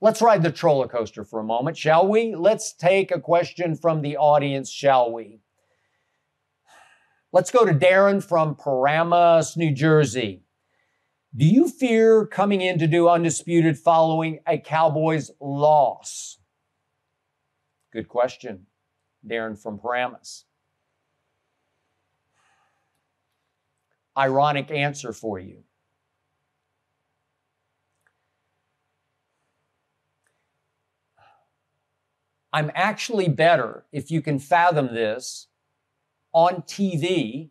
Let's ride the roller coaster for a moment, shall we? Let's take a question from the audience, shall we? Let's go to Darren from Paramus, New Jersey. Do you fear coming in to do Undisputed following a Cowboys loss? Good question, Darren from Paramus. Ironic answer for you. I'm actually better, if you can fathom this, on TV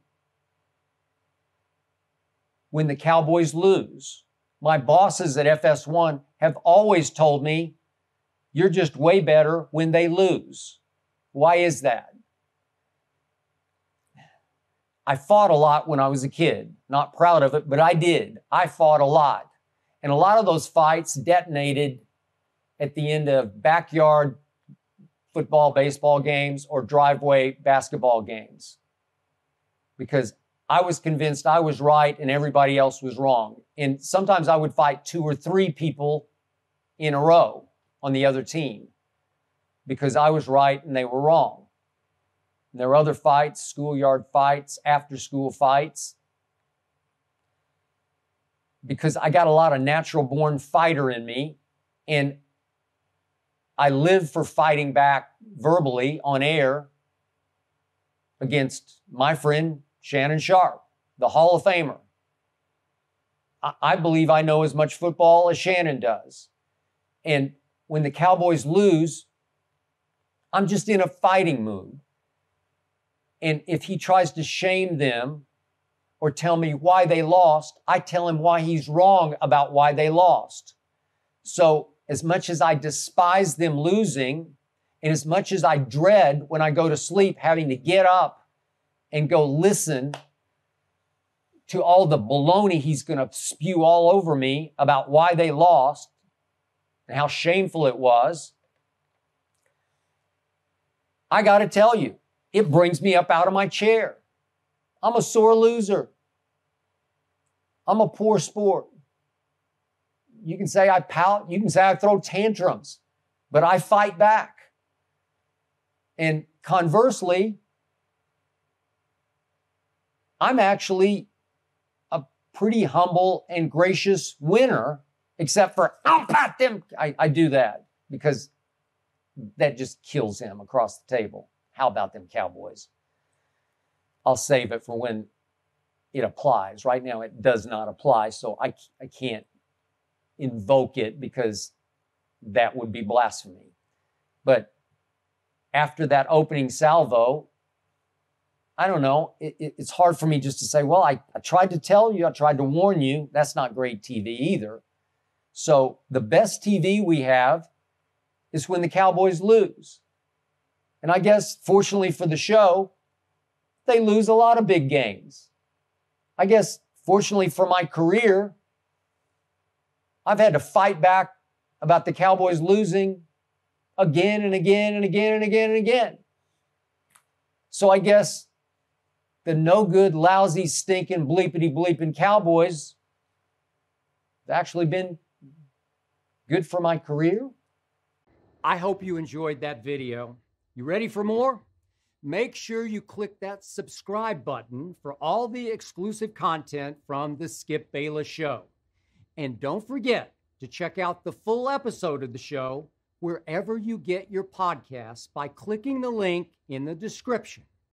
when the Cowboys lose. My bosses at FS1 have always told me, you're just way better when they lose. Why is that? I fought a lot when I was a kid. Not proud of it, but I did. I fought a lot. And a lot of those fights detonated at the end of backyard football, baseball games, or driveway basketball games. Because I was convinced I was right and everybody else was wrong. And sometimes I would fight 2 or 3 people in a row on the other team because I was right and they were wrong. And there were other fights, schoolyard fights, after-school fights, because I got a lot of natural-born fighter in me, and I live for fighting back verbally on air against my friend Shannon Sharp, the Hall of Famer. I believe I know as much football as Shannon does. And when the Cowboys lose, I'm just in a fighting mood. And if he tries to shame them or tell me why they lost, I tell him why he's wrong about why they lost. So as much as I despise them losing, and as much as I dread when I go to sleep having to get up and go listen to all the baloney he's going to spew all over me about why they lost and how shameful it was, I got to tell you, it brings me up out of my chair. I'm a sore loser. I'm a poor sport. You can say I pout, you can say I throw tantrums, but I fight back. And conversely, I'm actually a pretty humble and gracious winner, except for, I'll pat them. I do that because that just kills him across the table. How about them Cowboys? I'll save it for when it applies. Right now, it does not apply, so I can't invoke it because that would be blasphemy. But after that opening salvo, I don't know, it's hard for me just to say, well, I tried to tell you, I tried to warn you. That's not great TV either. So the best TV we have is when the Cowboys lose. And I guess, fortunately for the show, they lose a lot of big games. I guess, fortunately for my career, I've had to fight back about the Cowboys losing again and again and again and again and again. So I guess the no good, lousy, stinking, bleepity-bleeping Cowboys have actually been good for my career. I hope you enjoyed that video. You ready for more? Make sure you click that subscribe button for all the exclusive content from the Skip Bayless Show. And don't forget to check out the full episode of the show wherever you get your podcasts by clicking the link in the description.